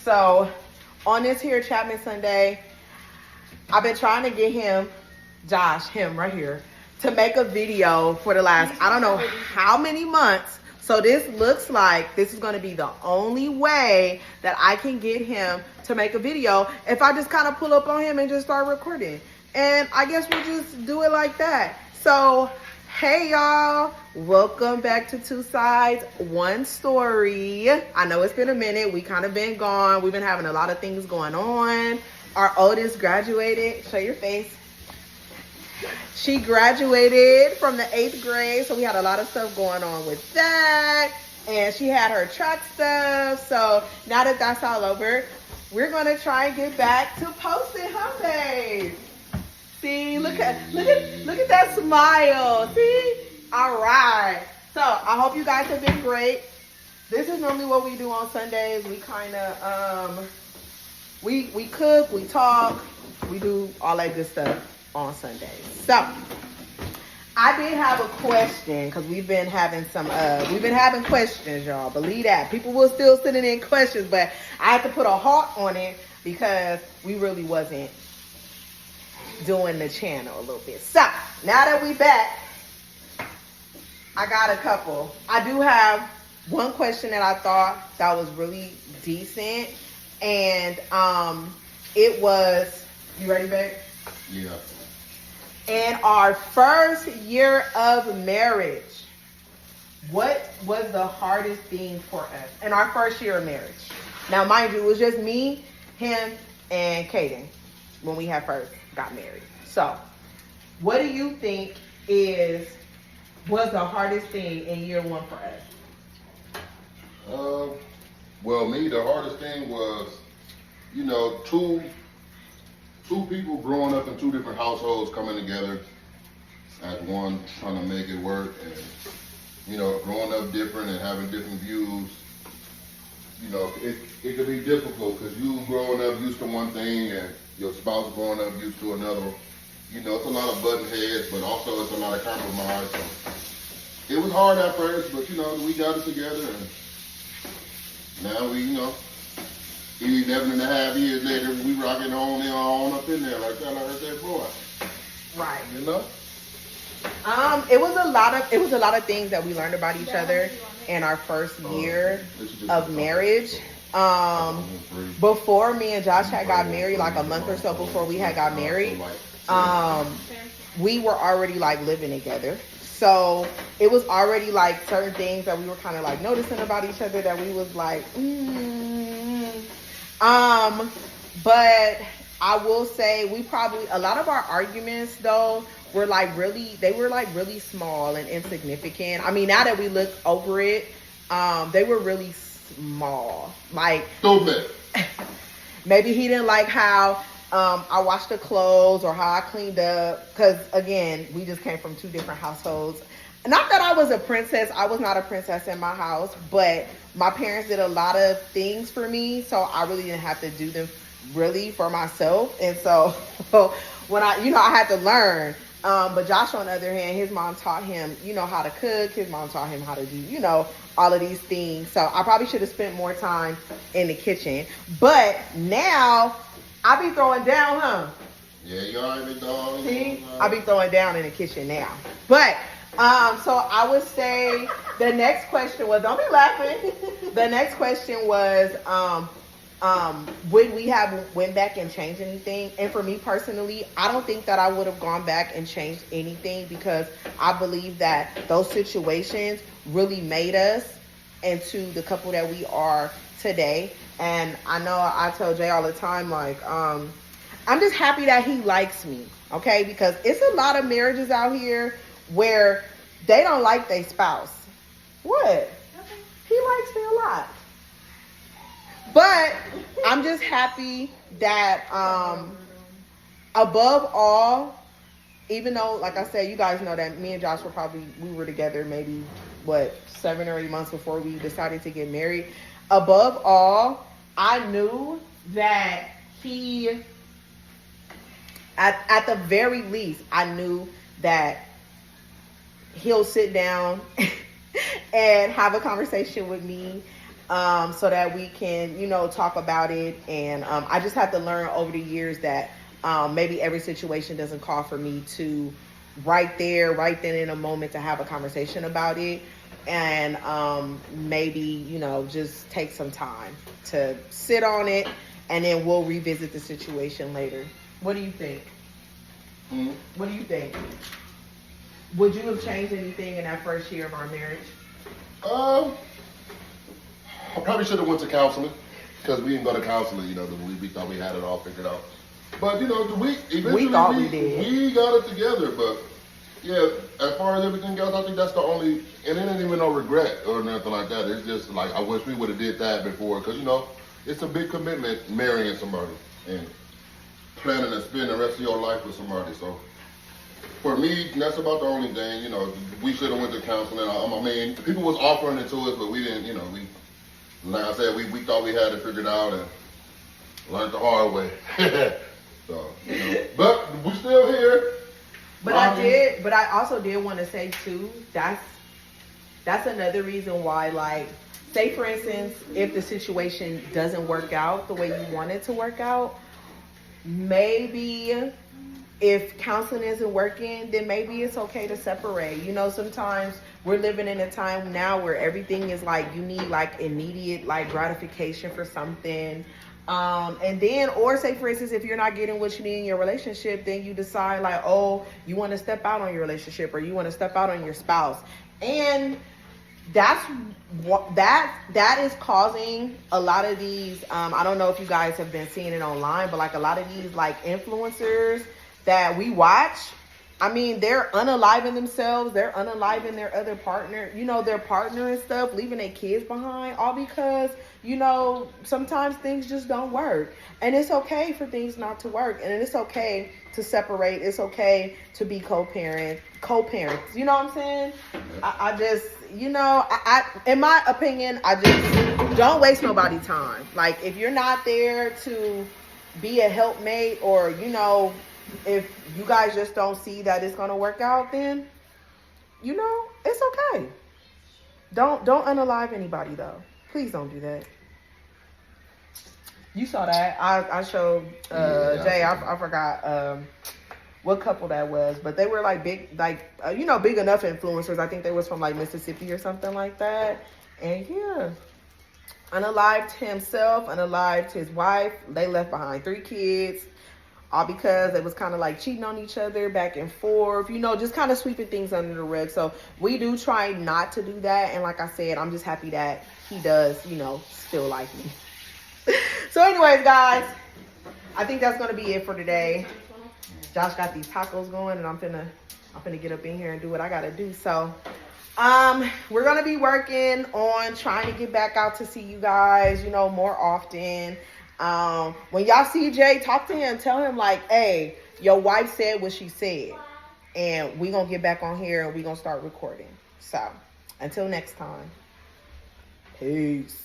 So on this here Chapman Sunday, I've been trying to get him, Josh, him right here, to make a video for the last, I don't know how many months. So this looks like this is going to be the only way that I can get him to make a video if I just kind of pull up on him and just start recording. And I guess we'll just do it like that. So, hey y'all, welcome back to Two Sides, One Story. I know it's been a minute. We kind of been gone. We've been having a lot of things going on. Our oldest graduated. Show your face. She graduated from the 8th grade, so we had a lot of stuff going on with that. And she had her track stuff. So now that that's all over, we're gonna try and get back to posting, huh, babe? See, look at that smile. See? All right. So I hope you guys have been great. This is normally what we do on Sundays. We kind of we cook, we talk, we do all that good stuff on Sundays. So I did have a question because we've been having questions, y'all. Believe that. People were still sending in questions, but I had to put a halt on it because we really wasn't doing the channel a little bit. So now that we back, I got a couple. I do have one question that I thought that was really decent, and it was, you ready, babe? Yeah. In our first year of marriage, what was the hardest thing for us in our first year of marriage? Now, mind you, it was just me, him, and Kaden when we had first got married. So, what do you think was the hardest thing in year one for us? Well, me, the hardest thing was, two people growing up in two different households coming together as one, trying to make it work, and growing up different and having different views. It could be difficult because you growing up used to one thing and your spouse growing up used to another. It's a lot of button heads, but also it's a lot of compromise. So it was hard at first, but we got it together, and now we, 11.5 years later, we rocking on up in there like that, like I said, boy. Right. It was a lot of things that we learned about each other in our first year of marriage. Before me and Josh had got married, like a month or so before we had got married, we were already like living together. So it was already like certain things that we were kind of like noticing about each other that we was like, but I will say a lot of our arguments though were like really small and insignificant. I mean, now that we look over it, they were really small. Like, stupid. Maybe he didn't like how I washed the clothes or how I cleaned up. Because again, we just came from two different households. Not that I was a princess. I was not a princess in my house, but my parents did a lot of things for me, so I really didn't have to do them really for myself. And so when I had to learn. But Josh, on the other hand, his mom taught him, how to cook. His mom taught him how to do, all of these things. So I probably should have spent more time in the kitchen. But now I be throwing down, huh? Yeah, you already dog. See, I be throwing down in the kitchen now. But so I would say the next question was, don't be laughing. The next question was, would we have went back and changed anything? And for me personally, I don't think that I would have gone back and changed anything because I believe that those situations really made us into the couple that we are today. And I know I tell Jay all the time, like, I'm just happy that he likes me, okay? Because it's a lot of marriages out here where they don't like their spouse. What? He likes me a lot. But I'm just happy that above all, even though, like I said, you guys know that me and Josh we were together maybe, 7 or 8 months before we decided to get married. Above all, I knew that at the very least, I knew that he'll sit down and have a conversation with me so that we can, talk about it. And I just have to learn over the years that maybe every situation doesn't call for me to right then in a moment to have a conversation about it. And maybe, just take some time to sit on it, and then we'll revisit the situation later. What do you think? What do you think? Would you have changed anything in that first year of our marriage? I probably should have went to counseling, because we didn't go to counseling, we thought we had it all figured out. But, we thought we did. We got it together, but yeah, as far as everything else, I think that's the only, and it ain't even no regret or nothing like that. It's just like, I wish we would have did that before, because, it's a big commitment marrying somebody and planning to spend the rest of your life with somebody. So for me, that's about the only thing, we should have went to counseling. I mean, people was offering it to us, but we didn't, like I said, we thought we had it figured out and learned the hard way. So, but we're still here. But I also did want to say too, that's another reason why, like, say for instance, if the situation doesn't work out the way you want it to work out, maybe if counseling isn't working, then maybe it's okay to separate. Sometimes we're living in a time now where everything is like, you need like immediate like gratification for something. And then, or say for instance, if you're not getting what you need in your relationship, then you decide like, oh, you want to step out on your relationship, or you want to step out on your spouse. And that's what that is causing a lot of these, I don't know if you guys have been seeing it online, but like a lot of these like influencers that we watch, I mean, they're unaliving themselves, they're unaliving their other partner, their partner and stuff, leaving their kids behind, all because, sometimes things just don't work. And it's okay for things not to work. And it's okay to separate. It's okay to be co-parents. You know what I'm saying? I just, in my opinion, I just don't waste nobody's time. Like, if you're not there to be a helpmate, or, if you guys just don't see that it's going to work out, then, it's okay. Don't unalive anybody, though. Please don't do that. You saw that. I showed Jay. I forgot what couple that was, but they were like big, like big enough influencers. I think they was from like Mississippi or something like that. And yeah, unalived himself, unalived his wife. They left behind 3 kids, all because it was kind of like cheating on each other back and forth. Just kind of sweeping things under the rug. So we do try not to do that. And like I said, I'm just happy that he does, still like me. So anyways, guys, I think that's going to be it for today. Josh got these tacos going, and I'm finna get up in here and do what I got to do. So we're going to be working on trying to get back out to see you guys, more often. When y'all see Jay, talk to him, tell him like, hey, your wife said what she said, and we going to get back on here and we going to start recording. So until next time, peace.